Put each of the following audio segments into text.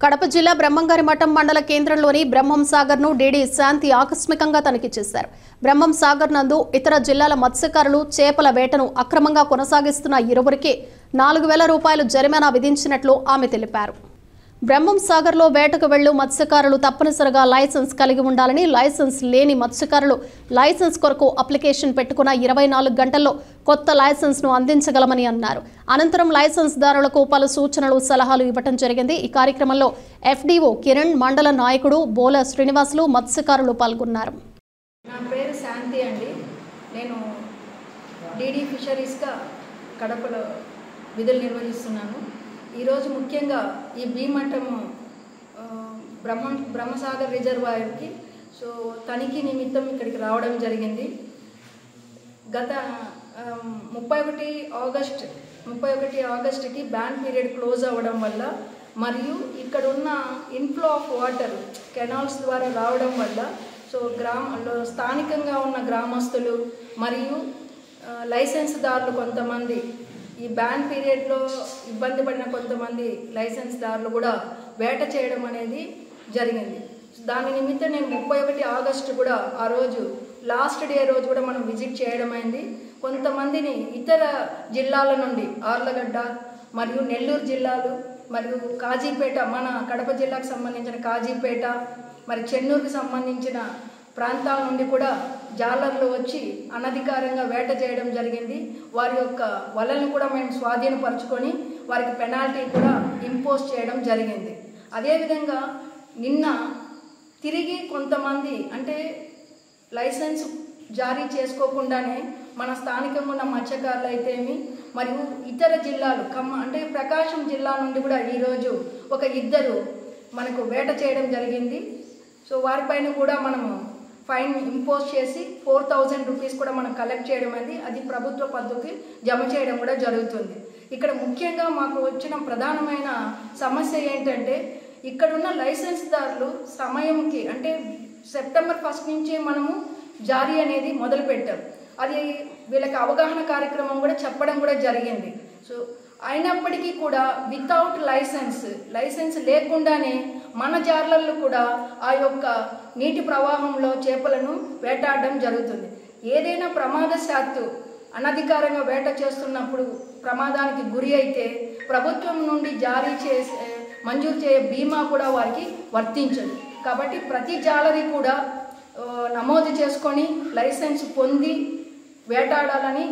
కడప జిల్లా బ్రహ్మంగారి మఠం మండల కేంద్రంలోని బ్రహ్మం సాగర్ ను డీడీ శాంతి ఆకస్మికంగా తనిఖీ చేశారు. బ్రహ్మం సాగర్ నందు ఇతర జిల్లాల మత్స్యకారులు చేపల వేటను అక్రమంగా కొనసాగిస్తున్న ఇరువురికి 4,000 రూపాయలు జరిమానా విధించినట్లు ఆమె తెలిపారు. బ్రహ్మం సాగర్ లో వేటకు వెళ్లు మత్స్యకారులు తప్పనిసరిగా లైసెన్స్ కలిగి ఉండాలని, లైసెన్స్ లేని మత్స్యకారులు లైసెన్స్ కొరకు అప్లికేషన్ పెట్టుకున్న 24 గంటల్లో కొత్త లైసెన్స్ ను అందించగలమని అన్నారు. అనంతరం లైసెన్స్ దారులకు పలు సూచనలు, సలహాలు ఇవ్వడం జరిగింది. ఈ కార్యక్రమంలో ఎఫ్డీఓ కిరణ్, మండల నాయకుడు బోల శ్రీనివాసులు, మత్స్యకారులు పాల్గొన్నారు. నా పేరు శాంతి అండి. నేను డీడీ ఫిషరీస్గా కడపలో విధులు నిర్వహిస్తున్నాను. ఈరోజు ముఖ్యంగా ఈ భీమఠము బ్రహ్మసాగర్ రిజర్వాయర్కి తనిఖీ నిమిత్తం ఇక్కడికి రావడం జరిగింది. గత 31 ఆగస్టుకి బ్యాన్ పీరియడ్ క్లోజ్ అవ్వడం వల్ల మరియు ఇక్కడ ఉన్న ఇన్ఫ్లో ఆఫ్ వాటర్ కెనాల్స్ ద్వారా రావడం వల్ల గ్రామంలో స్థానికంగా ఉన్న గ్రామస్తులు మరియు లైసెన్స్దారులు కొంతమంది ఈ బ్యాన్ పీరియడ్లో ఇబ్బంది పడిన కొంతమంది లైసెన్స్దారులు కూడా వేట చేయడం అనేది జరిగింది. దాని నిమిత్తం నేను 31 ఆగస్టు కూడా ఆ రోజు లాస్ట్ డే రోజు కూడా మనం విజిట్ చేయడం అయింది. కొంతమందిని ఇతర జిల్లాల నుండి ఆర్లగడ్డ మరియు నెల్లూరు జిల్లాలు మరియు కాజీపేట, మన కడప జిల్లాకు సంబంధించిన కాజీపేట మరి చెన్నూరుకు సంబంధించిన ప్రాంతాల నుండి కూడా జాలర్లు వచ్చి అనధికారంగా వేట చేయడం జరిగింది. వారి యొక్క వలలను కూడా మేము స్వాధీనపరుచుకొని వారికి పెనాల్టీ కూడా ఇంపోజ్ చేయడం జరిగింది. అదేవిధంగా నిన్న తిరిగి కొంతమంది అంటే లైసెన్స్ జారీ చేసుకోకుండానే మన స్థానికంగా ఉన్న మత్స్యకారులు అయితేమి మరియు ఇతర జిల్లాలు అంటే ప్రకాశం జిల్లా నుండి కూడా ఈరోజు ఒక 2 మనకు వేట చేయడం జరిగింది. వారిపైన కూడా మనము ఫైన్ ఇంపోజ్ చేసి 4,000 రూపీస్ కూడా మనం కలెక్ట్ చేయడం అనేది అది ప్రభుత్వ పద్ధతికి జమ చేయడం కూడా జరుగుతుంది. ఇక్కడ ముఖ్యంగా మాకు వచ్చిన ప్రధానమైన సమస్య ఏంటంటే ఇక్కడున్న లైసెన్స్దారులు సమయంకి అంటే సెప్టెంబర్ 1 నుంచే మనము జారీ అనేది మొదలుపెట్టాం. అది వీళ్ళకి అవగాహన కార్యక్రమం కూడా చెప్పడం కూడా జరిగింది. అయినప్పటికీ కూడా వితౌట్ లైసెన్స్ లేకుండానే మన జార్లల్లో కూడా ఆ యొక్క నీటి ప్రవాహంలో చేపలను వేటాడడం జరుగుతుంది. ఏదైనా ప్రమాదశాత్తు అనధికారంగా వేట చేస్తున్నప్పుడు ప్రమాదానికి గురి అయితే ప్రభుత్వం నుండి జారీ చేసే మంజూరు చేయ బీమా కూడా వారికి వర్తించదు. కాబట్టి ప్రతి జాలరీ కూడా నమోదు చేసుకొని లైసెన్స్ పొంది వేటాడాలని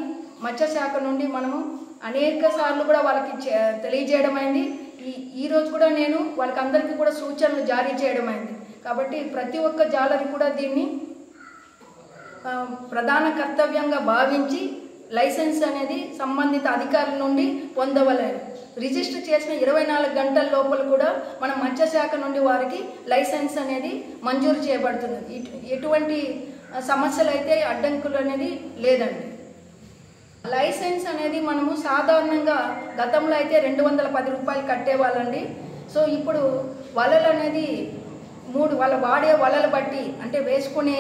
మత్స్యశాఖ నుండి మనము అనేక సార్లు కూడా వాళ్ళకి తెలియజేయడం అయింది. ఈరోజు కూడా నేను వాళ్ళకి అందరికీ కూడా సూచనలు జారీ చేయడం అయింది. కాబట్టి ప్రతి ఒక్క జాలరి కూడా దీన్ని ప్రధాన కర్తవ్యంగా భావించి లైసెన్స్ అనేది సంబంధిత అధికారుల నుండి పొందవలని రిజిస్టర్ చేసిన 24 గంటల లోపల కూడా మన మత్స్యశాఖ నుండి వారికి లైసెన్స్ అనేది మంజూరు చేయబడుతున్నది. ఎటువంటి సమస్యలు అయితే అడ్డంకులు అనేది లేదండి. లైసెన్స్ అనేది మనము సాధారణంగా గతంలో అయితే 210 రూపాయలు కట్టేవాళ్ళండి. ఇప్పుడు వలలు అనేది వాళ్ళ వాడే వలలు బట్టి అంటే వేసుకునే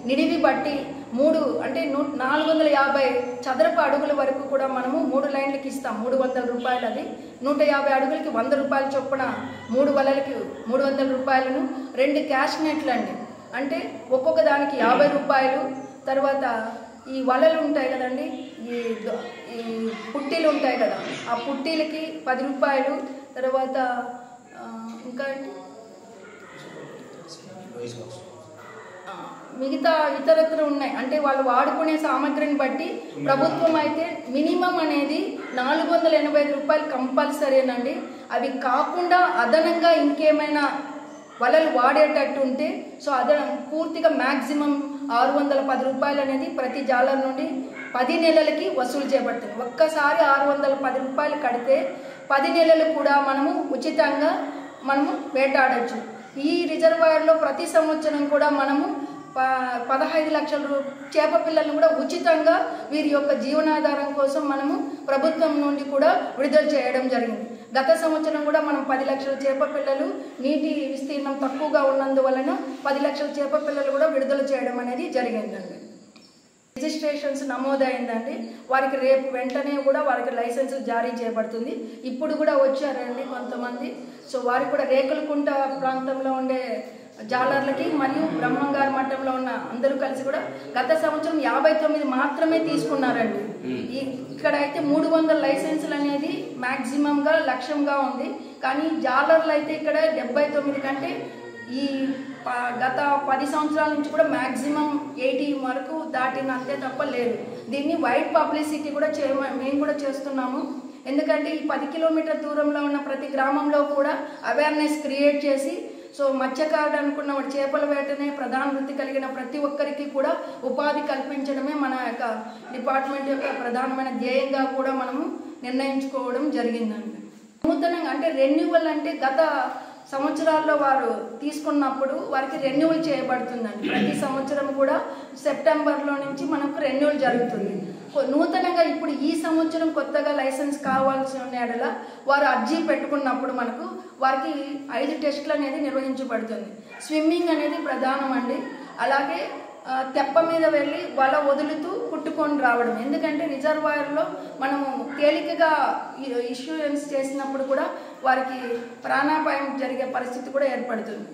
నిడివి బట్టి 3 అంటే 450 చదరపు అడుగుల వరకు కూడా మనము 3 లైన్లకి ఇస్తాం. 300 రూపాయలు. అది 150 అడుగులకి 100 రూపాయలు చొప్పున 3 వలలకి 300 రూపాయలను 2 క్యాష్ నెట్లు అండి. అంటే ఒక్కొక్క దానికి 50 రూపాయలు. తర్వాత ఈ వలలు ఉంటాయి కదండి, ఈ పుట్టీలు ఉంటాయి కదా, ఆ పుట్టీలకి 10 రూపాయలు. తర్వాత ఇంకా మిగతా ఇతరత్ర ఉన్నాయి. అంటే వాళ్ళు వాడుకునే సామగ్రిని బట్టి ప్రభుత్వం అయితే మినిమం అనేది 485 రూపాయలు కంపల్సరీనండి. అవి కాకుండా అదనంగా ఇంకేమైనా వలలు వాడేటట్టు ఉంటే పూర్తిగా మ్యాక్సిమం 610 రూపాయలు అనేది ప్రతి జాలర్ నుండి 10 నెలలకి వసూలు చేయబడుతుంది. ఒక్కసారి 610 రూపాయలు కడితే 10 నెలలు కూడా మనము ఉచితంగా వేటాడచ్చు. ఈ రిజర్వాయర్లో ప్రతి సంవత్సరం కూడా మనము 15 లక్షల చేప పిల్లలను కూడా ఉచితంగా వీరి యొక్క జీవనాధారం కోసం మనము ప్రభుత్వం నుండి కూడా విడుదల చేయడం జరిగింది. గత సంవత్సరం కూడా మనం 10 లక్షల చేప పిల్లలు నీటి విస్తీర్ణం తక్కువగా ఉన్నందువలన 10 లక్షల చేప పిల్లలు కూడా విడుదల చేయడం అనేది జరిగిందండి. రిజిస్ట్రేషన్స్ నమోదైందండి. వారికి రేపు వెంటనే కూడా వారికి లైసెన్స్ జారీ చేయబడుతుంది. ఇప్పుడు కూడా వచ్చారండి కొంతమంది. సో వారికి కూడా రేకులకుంట ప్రాంతంలో ఉండే జాలర్లకి మరియు బ్రహ్మంగారి మఠంలో ఉన్న అందరూ కలిసి కూడా గత సంవత్సరం 59 మాత్రమే తీసుకున్నారండి. ఇక్కడ అయితే 300 లైసెన్సులు అనేది మ్యాక్సిమంగా లక్ష్యంగా ఉంది. కానీ జాలర్లు అయితే ఇక్కడ 79 కంటే ఈ గత 10 సంవత్సరాల నుంచి కూడా మ్యాక్సిమం 80 వరకు దాటినంతే తప్ప లేదు. దీన్ని వైడ్ పబ్లిసిటీ కూడా మేము కూడా చేస్తున్నాము. ఎందుకంటే ఈ 10 కిలోమీటర్ దూరంలో ఉన్న ప్రతి గ్రామంలో కూడా అవేర్నెస్ క్రియేట్ చేసి సో మత్స్యకారుడు అనుకున్న చేపల వేటనే ప్రధాన వృత్తి కలిగిన ప్రతి ఒక్కరికి కూడా ఉపాధి కల్పించడమే మన యొక్క డిపార్ట్మెంట్ యొక్క ప్రధానమైన ధ్యేయంగా కూడా మనము నిర్ణయించుకోవడం జరిగిందండి. నూతనంగా అంటే రెన్యువల్ అంటే గత సంవత్సరాల్లో వారు తీసుకున్నప్పుడు వారికి రెన్యువల్ చేయబడుతుందండి. ప్రతి సంవత్సరం కూడా సెప్టెంబర్లో నుంచి మనకు రెన్యువల్ జరుగుతుంది. నూతనంగా ఇప్పుడు ఈ సంవత్సరం కొత్తగా లైసెన్స్ కావాల్సిన ఎడల వారు అర్జీ పెట్టుకున్నప్పుడు మనకు వారికి 5 టెస్టులు అనేది నిర్వహించబడుతుంది. స్విమ్మింగ్ అనేది ప్రధానం అండి. అలాగే తెప్ప మీద వెళ్ళి వల వదులుతూ కుట్టుకొని రావడం. ఎందుకంటే రిజర్వాయర్లో మనము తేలికగా ఇష్యూరెన్స్ చేసినప్పుడు కూడా వారికి ప్రాణాపాయం జరిగే పరిస్థితి కూడా ఏర్పడుతుంది.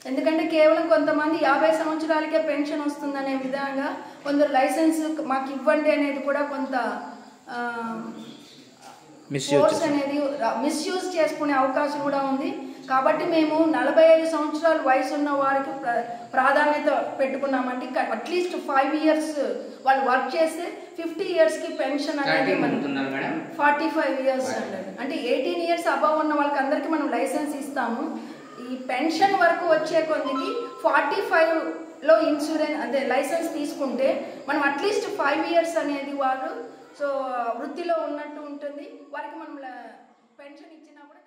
ఎందుకంటే కేవలం కొంతమంది 50 సంవత్సరాలకే పెన్షన్ వస్తుందనే విధంగా కొందరు లైసెన్స్ మాకు ఇవ్వండి అనేది కూడా కొంత కోర్స్ అనేది మిస్యూజ్ చేసుకునే అవకాశం కూడా ఉంది. కాబట్టి మేము 45 సంవత్సరాల వయసు ఉన్న వారికి ప్రాధాన్యత పెట్టుకున్నామంటే అట్లీస్ట్ 5 ఇయర్స్ వాళ్ళు వర్క్ చేస్తే 50 ఇయర్స్కి పెన్షన్ అనేది 45 ఇయర్స్ అండి. అంటే 18 ఇయర్స్ అబవ్ ఉన్న వాళ్ళకి అందరికీ మనం లైసెన్స్ ఇస్తాము. ఈ పెన్షన్ వరకు వచ్చే కొద్దికి 45లో ఇన్సూరెన్స్ అంటే లైసెన్స్ తీసుకుంటే మనం అట్లీస్ట్ 5 ఇయర్స్ అనేది వారు సో వృత్తిలో ఉన్నట్టు ఉంటుంది. వారికి మనం పెన్షన్ ఇచ్చినా కూడా